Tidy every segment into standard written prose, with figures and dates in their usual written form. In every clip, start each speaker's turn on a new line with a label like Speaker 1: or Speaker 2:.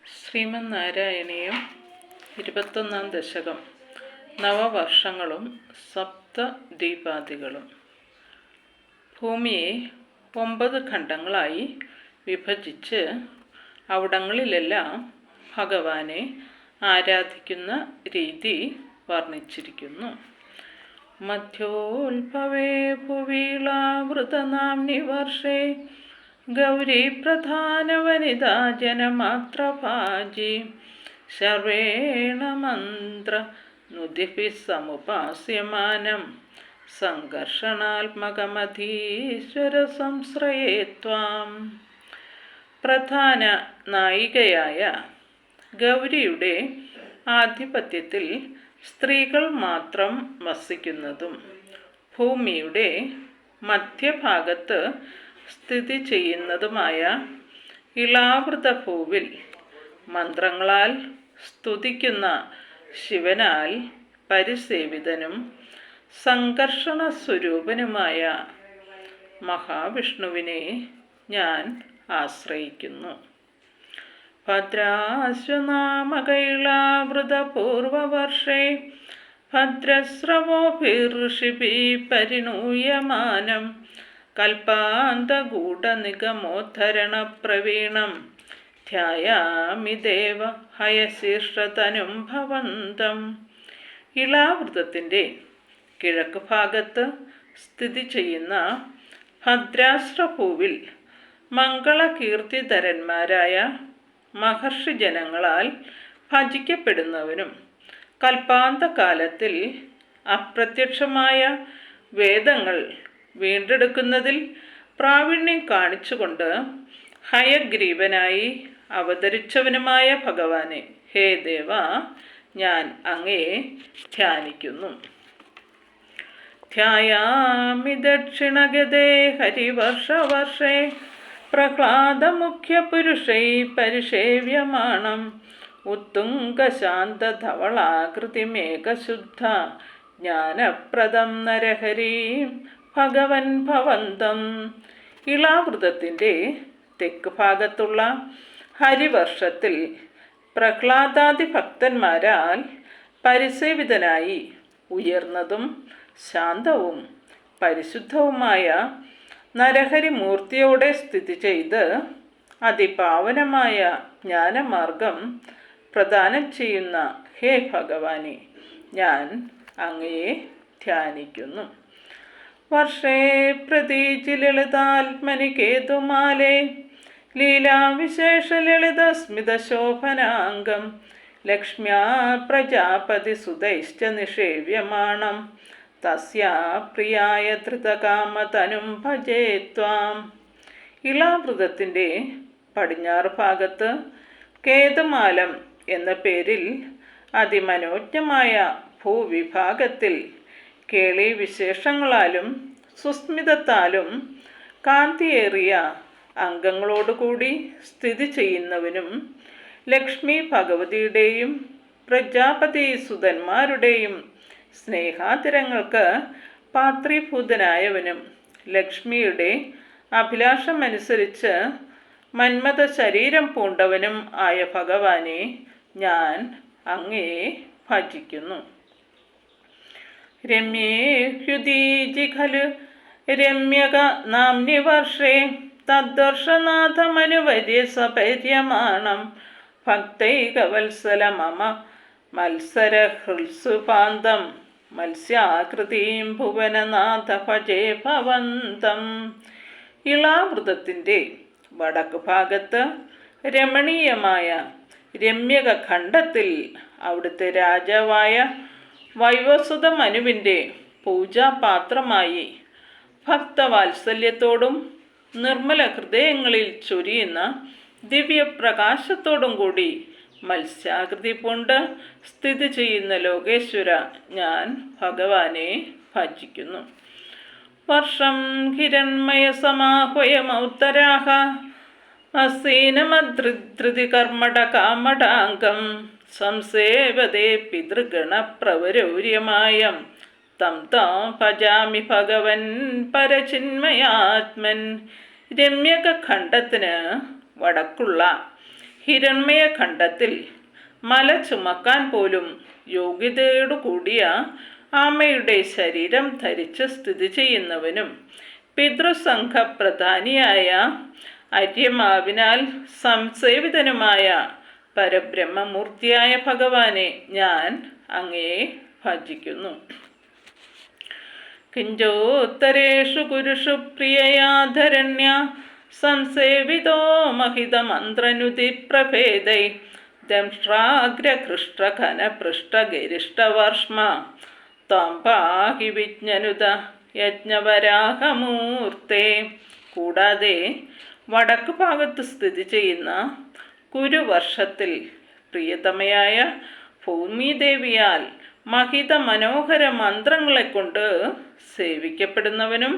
Speaker 1: ശ്രീമന്നാരായണീയം 21-ാം ദശകം. നവവർഷങ്ങളും സപ്തദ്വീപാദികളും. ഭൂമിയെ 9 ഖണ്ഡങ്ങളായി വിഭജിച്ച് അവിടങ്ങളിലെല്ലാം ഭഗവാനെ ആരാധിക്കുന്ന രീതി വർണ്ണിച്ചിരിക്കുന്നു. മധ്യോത്ഭവേ ഭുവീളാവൃതനാംനി വർഷേ ഗൗരീ പ്രധാനവനിതാ ജനമാത്രഭാജി ശർവേണ മന്ത്ര നുദിഭിഃ സമുപാസ്യമാനം സംഘർഷണാത്മകമധീശ്വര സംശ്രയേ ത്വാം. പ്രധാന നായികയായ ഗൗരിയുടെ ആധിപത്യത്തിൽ സ്ത്രീകൾ മാത്രം വസിക്കുന്നതും ഭൂമിയുടെ മധ്യഭാഗത്ത് സ്ഥിതി ചെയ്യുന്നതുമായ ഇളാവൃത ഭൂവിൽ മന്ത്രങ്ങളാൽ സ്തുതിക്കുന്ന ശിവനാൽ പരിസേവിതനും സംഘർഷണ സ്വരൂപനുമായ മഹാവിഷ്ണുവിനെ ഞാൻ ആശ്രയിക്കുന്നു. ഭദ്രാശ്വനാമകൈളാവൃതപൂർവവർഷേ ഭദ്രസ്രവോഭിർഷിഭിഃ പരിണൂയമാനം കൽപ്പാന്തഗൂഢനിഗമോദ്ധരണപ്രവീണം ധ്യായാമി ദേവ ഹയശീർഷതനും ഭവന്തം. ഇളാവൃതത്തിൻ്റെ കിഴക്ക് ഭാഗത്ത് സ്ഥിതി ചെയ്യുന്ന ഭദ്രാശ്രഭൂവിൽ മംഗളകീർത്തിധരന്മാരായ മഹർഷി ജനങ്ങളാൽ ഭജിക്കപ്പെടുന്നവനും കൽപ്പാന്തകാലത്തിൽ അപ്രത്യക്ഷമായ വേദങ്ങൾ വീണ്ടെടുക്കുന്നതിൽ പ്രാവീണ്യം കാണിച്ചുകൊണ്ട് ഹയഗ്രീവനായി അവതരിച്ചവനുമായ ഭഗവാനെ, ഹേ ദേവ, ഞാൻ അങ്ങയെ ധ്യാനിക്കുന്നു. ധ്യായാമി ദക്ഷിണഗതേ ഹരിവർഷവർഷേ പ്രഹ്ലാദമുഖ്യപുരുഷൈ പരിഷേവ്യമാണം ഉത്തുംഗശാന്തധവളാകൃതിമേകശുദ്ധ ജ്ഞാനപ്രദം നരഹരീം ഭഗവൻ ഭവന്തം. ഇളാവൃതത്തിൻ്റെ തെക്ക് ഭാഗത്തുള്ള ഹരിവർഷത്തിൽ പ്രഹ്ലാദാദി ഭക്തന്മാരാൽ പരിസേവിതനായി ഉയർന്നതും ശാന്തവും പരിശുദ്ധവുമായ നരഹരി മൂർത്തിയോടെ സ്ഥിതി ചെയ്ത് അതിപാവനമായ ജ്ഞാനമാർഗം പ്രദാനം ചെയ്യുന്ന ഹേ ഭഗവാനെ, ഞാൻ അങ്ങയെ ധ്യാനിക്കുന്നു. വർഷേ പ്രതീചി ലളിതാത്മനി കേതുമാലേ ലീലാവിശേഷലളിതസ്മിതശോഭനാംഗം ലക്ഷ്മ്യാ പ്രജാപതിസുതൈശ്ച നിഷേവ്യമാണം തസ്യാ പ്രിയായ ധൃതകാമതനും ഭജേ ത്വാം. ഇളാവൃതത്തിൻ്റെ പടിഞ്ഞാറ് ഭാഗത്ത് കേതുമാലം എന്ന പേരിൽ അതിമനോജ്ഞമായ ഭൂവിഭാഗത്തിൽ കേളി വിശേഷങ്ങളാലും സുസ്മിതത്താലും കാന്തിയേറിയ അംഗങ്ങളോടുകൂടി സ്ഥിതി ചെയ്യുന്നവനും ലക്ഷ്മി ഭഗവതിയുടെയും പ്രജാപതി സുതന്മാരുടെയും സ്നേഹാതിരങ്ങൾക്ക് പാത്രീഭൂതനായവനും ലക്ഷ്മിയുടെ അഭിലാഷമനുസരിച്ച് മന്മഥ ശരീരം പൂണ്ടവനും ആയ ഭഗവാനെ, ഞാൻ അങ്ങയെ ഭജിക്കുന്നു. രമ്യേ ഹ്യുദീജി ഖലു രമ്യക നാംനി വർഷേ തദ്ദർശനാഥമനുവര്യ സപര്യമാണം ഭക്തൈകവത്സല മമ മത്സരഹൃത്സുപാന്തം മത്സ്യാകൃതിം ഭുവനനാഥ ഭജേ ഭവന്തം. ഇളാവൃതത്തിൻ്റെ വടക്ക് ഭാഗത്ത് രമണീയമായ രമ്യക ഖണ്ഡത്തിൽ അവിടുത്തെ രാജാവായ വൈവസ്വത മനുവിൻ്റെ പൂജാപാത്രമായി ഭക്തവാത്സല്യത്തോടും നിർമ്മല ഹൃദയങ്ങളിൽ ചൊരിയുന്ന ദിവ്യപ്രകാശത്തോടും കൂടി മത്സ്യാകൃതി പൂണ്ട് സ്ഥിതി ചെയ്യുന്ന ലോകേശ്വര, ഞാൻ ഭഗവാനെ ഭജിക്കുന്നു. വർഷം ഹിരൺമയ സമാഹ്വയമൗത്തരാഹ അസീനമധൃതി കർമ്മട കാമടാംഗം സംസേവതേ പിതൃഗണപ്രവരൗര്യമായം തം താം ഭജാമി ഭഗവൻ പരചിന്മയാത്മൻ. രമ്യക ഖണ്ഡത്തിന് വടക്കുള്ള ഹിരണ്മയ ഖണ്ഡത്തിൽ മല ചുമക്കാൻ പോലും യോഗ്യതയോടു കൂടിയ ആമയുടെ ശരീരം ധരിച്ച് സ്ഥിതി ചെയ്യുന്നവനും പിതൃസംഘ പ്രധാനിയായ അര്യമാവിനാൽ സംസേവിതനുമായ പരബ്രഹ്മമൂർത്തിയായ ഭഗവാനെ ഞാൻ അങ്ങയെ ഭജിക്കുന്നു. കിഞ്ചോത്തരേഷു കുരുഷു പ്രിയയാധരണ്യ സംസേവിതോ മഹിതമന്ത്രനുതി പ്രഭേദൈ ദംഷ്ട്രാഗ്രകൃഷ്ടഘനപൃഷ്ടഗരിഷ്ടവർഷ്മ ത്വം പാഹി വിജ്ഞനുത യജ്ഞവരാഹമൂർത്തേ. കൂടാതെ വടക്ക് ഭാഗത്ത് സ്ഥിതി ചെയ്യുന്ന കുരുവർഷത്തിൽ പ്രിയതമയായ ഭൂമിദേവിയാൽ മഹിത മനോഹര മന്ത്രങ്ങളെ കൊണ്ട് സേവിക്കപ്പെടുന്നവനും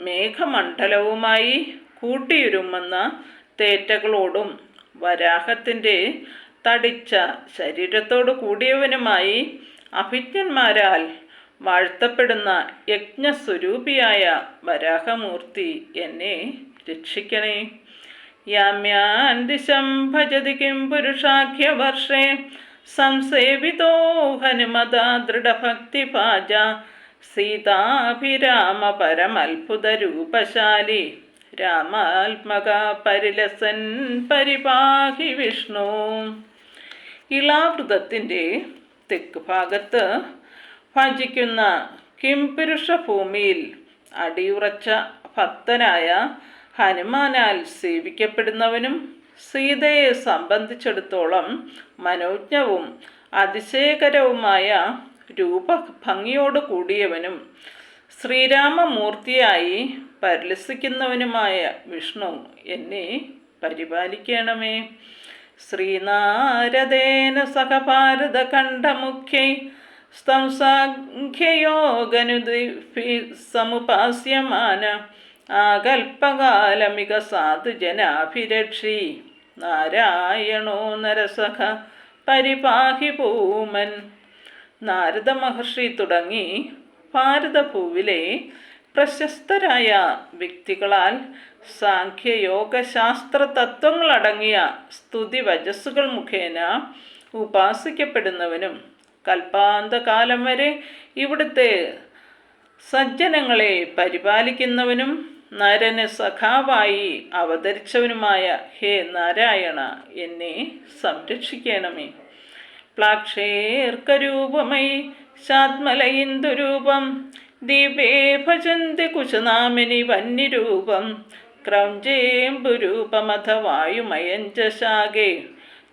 Speaker 1: മേഘമണ്ഡലവുമായി കൂട്ടിയുരുമെന്ന തേറ്റകളോടും വരാഹത്തിൻ്റെ തടിച്ച ശരീരത്തോടു കൂടിയവനുമായി അഭിജ്ഞന്മാരാൽ വാഴ്ത്തപ്പെടുന്ന യജ്ഞസ്വരൂപിയായ വരാഹമൂർത്തി എന്നെ രക്ഷിക്കണേ. യാമ്യാൻ ദിശം ഭജതി കിം പുരുഷാഖ്യവർഷേ സംസേവിതോ ഹനുമത ദൃഢഭക്തിഭാജ സീതാഭിരാമ പരമത്ഭുതരൂപശാലി രാമാത്മക പരിലസൻ പരിപാഹി വിഷ്ണു. ഇളാവൃതത്തിൻ്റെ തെക്ക് ഭാഗത്ത് ഭജിക്കുന്ന കിംപുരുഷ ഭൂമിയിൽ അടിയുറച്ച ഭക്തനായ ഹനുമാനാൽ സേവിക്കപ്പെടുന്നവനും സീതയെ സംബന്ധിച്ചിടത്തോളം മനോജ്ഞവും അതിശയകരവുമായ രൂപഭംഗിയോട് കൂടിയവനും ശ്രീരാമമൂർത്തിയായി പരിലസിക്കുന്നവനുമായ വിഷ്ണു എന്നെ പരിപാലിക്കണമേ. ശ്രീനാരദേന സഹ ഭാരതഖണ്ഡമുഖ്യൈ സംസാഖ്യയോഗനുദിഭി സമുപാസ്യമാന ആകൽപകാലമിക സാധുജനാഭിരക്ഷി നാരായണോ നരസഖ പരിപാഹി ഭൂമൻ. നാരദ മഹർഷി തുടങ്ങി ഭാരതഭൂവിലെ പ്രശസ്തരായ വ്യക്തികളാൽ സാഖ്യയോഗശാസ്ത്ര തത്വങ്ങളടങ്ങിയ സ്തുതി വചസ്സുകൾ മുഖേന ഉപാസിക്കപ്പെടുന്നവനും കൽപ്പാന്തകാലം വരെ ഇവിടുത്തെ സജ്ജനങ്ങളെ പരിപാലിക്കുന്നവനും നരന് സഖാവായി അവതരിച്ചവനുമായ ഹേ നാരായണ എന്നെ സംരക്ഷിക്കണമേ. പ്ലാക്ഷേർക്കരൂപമയി ശാത്മലയിന്ദുരൂപം ദീപേ ഭജന്തി കുശനാമിനി വന്യരൂപം ക്രൗഞ്ചേംബുരൂപമഥ വായുമയഞ്ച ശാഖേ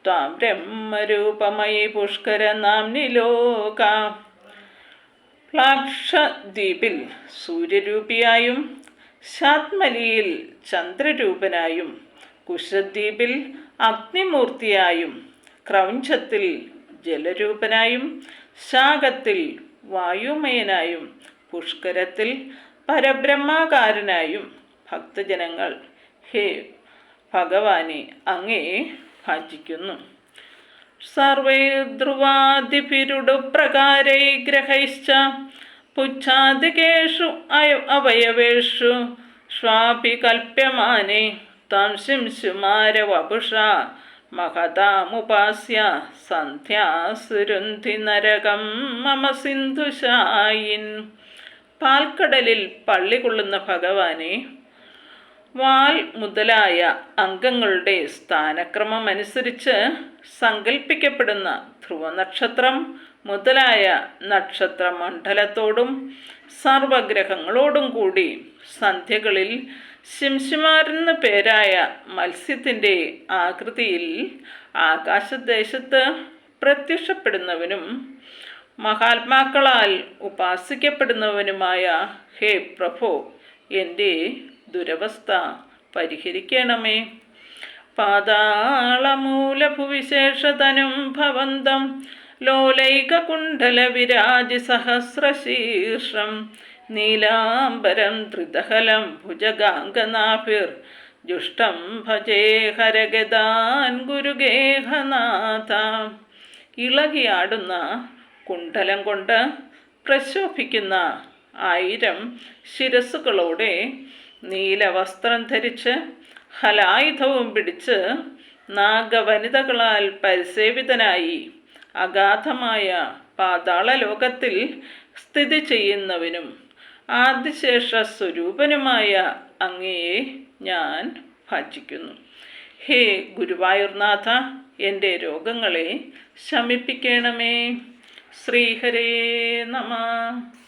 Speaker 1: ത്വാം ബ്രഹ്മരൂപമയി പുഷ്കര നാംനി ലോക. പ്ലാക്ഷദ്വീപിൽ സൂര്യരൂപിയായും ശാത്മലിയിൽ ചന്ദ്രരൂപനായും കുശദ്വീപിൽ അഗ്നിമൂർത്തിയായും ക്രൗഞ്ചത്തിൽ ജലരൂപനായും ശാഖത്തിൽ വായുമയനായും പുഷ്കരത്തിൽ പരബ്രഹ്മാകാരനായും ഭക്തജനങ്ങൾ ഹേ ഭഗവാനെ അങ്ങയെ ഭജിക്കുന്നു. സർവൈർധ്രുവാദിഭിരുഡുപ്രകാരൈ ഗ്രഹൈശ്ച പുച്ഛാദികേഷു അവയവേഷു ശ്വാപി കൽപ്യമാനേ ത്വം ശിംശുമാരവപുഷാ മഹതാമുപാസ്യ സന്ധ്യാസുരുന്ധി നരകം മമ സിന്ധുശായിൻ. പാൽക്കടലിൽ പള്ളികൊള്ളുന്ന ഭഗവാനെ, വാൽ മുതലായ അംഗങ്ങളുടെ സ്ഥാനക്രമമനുസരിച്ച് സങ്കല്പിക്കപ്പെടുന്ന ധ്രുവനക്ഷത്രം മുതലായ നക്ഷത്രമണ്ഡലത്തോടും സർവഗ്രഹങ്ങളോടും കൂടി സന്ധ്യകളിൽ ശിംശുമാരെന്ന് പേരായ മത്സ്യത്തിൻ്റെ ആകൃതിയിൽ ആകാശദേശത്ത് പ്രത്യക്ഷപ്പെടുന്നവനും മഹാത്മാക്കളാൽ ഉപാസിക്കപ്പെടുന്നവനുമായ ഹേ പ്രഭോ, എൻ്റെ ദുരവസ്ഥ പരിഹരിക്കണമേ. പാതാളമൂലഭുവിശേഷതനും ഭവന്തം ലോലൈകകുണ്ഡല വിരാജി സഹസ്രശീർഷം നീലാംബരം ത്രിദഹലം ഭുജഗാംഗനാഭിർ ജുഷ്ടം ഭജേ ഹരഗദാൻ ഗുരുഗേഹനാഥ. ഇളകിയാടുന്ന കുണ്ഡലം കൊണ്ട് പ്രശോഭിക്കുന്ന 1000 ശിരസ്സുകളോടെ നീലവസ്ത്രം ധരിച്ച് ഹലായുധവും പിടിച്ച് നാഗവനിതകളാൽ പരിസേവിതനായി അഗാധമായ പാതാള ലോകത്തിൽ സ്ഥിതി ചെയ്യുന്നവനും ആദിശേഷ സ്വരൂപനുമായ അങ്ങയെ ഞാൻ ഭജിക്കുന്നു. ഹേ ഗുരുവായൂർനാഥ, എൻ്റെ രോഗങ്ങളെ ശമിപ്പിക്കണമേ. ശ്രീഹരേ നമഃ.